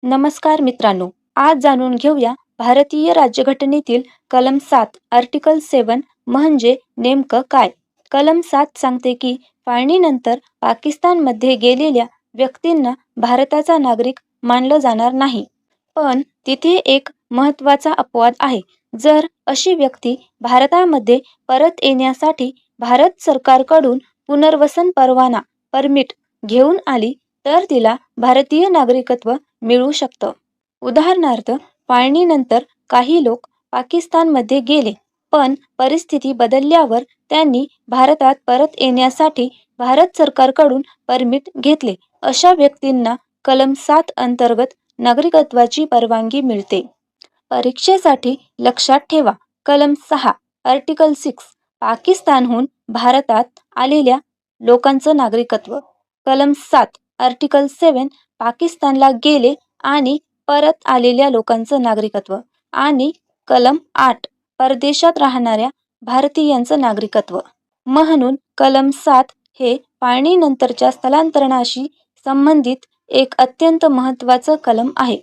नमस्कार मित्रांनो, आज जाणून घेऊया भारतीय राज्यघटनेतील कलम 7 आर्टिकल 7 म्हणजे नेमकं काय? कलम 7 सांगते की फाळणीनंतर पाकिस्तानमध्ये गेलेल्या व्यक्तींना भारताचा नागरिक मानलं जाणार नाही. पण तिथे एक महत्त्वाचा अपवाद आहे. जर अशी व्यक्ती भारतामध्ये परत येण्यासाठी भारत सरकारकडून पुनर्वसन परवाना परमिट घेऊन आली तर तिला भारतीय नागरिकत्व मिळू शकतं. उदाहरणार्थ, फाळणीनंतर काही लोक पाकिस्तानमध्ये गेले, पण परिस्थिती बदलल्यावर त्यांनी भारतात परत येण्यासाठी भारत सरकारकडून परमिट घेतले. अशा व्यक्तींना कलम 7 अंतर्गत नागरिकत्वाची परवानगी मिळते. परीक्षेसाठी लक्षात ठेवा. कलम 6 आर्टिकल 6 पाकिस्तानहून भारतात आलेल्या लोकांचं नागरिकत्व. कलम 7 आर्टिकल 7 पाकिस्तानला गेले आणि परत आलेल्या लोकांचं नागरिकत्व. आणि कलम 8 परदेशात राहणाऱ्या भारतीयांचं नागरिकत्व. म्हणून कलम 7 हे फाळणीनंतरच्या स्थलांतरणाशी संबंधित एक अत्यंत महत्त्वाचं कलम आहे.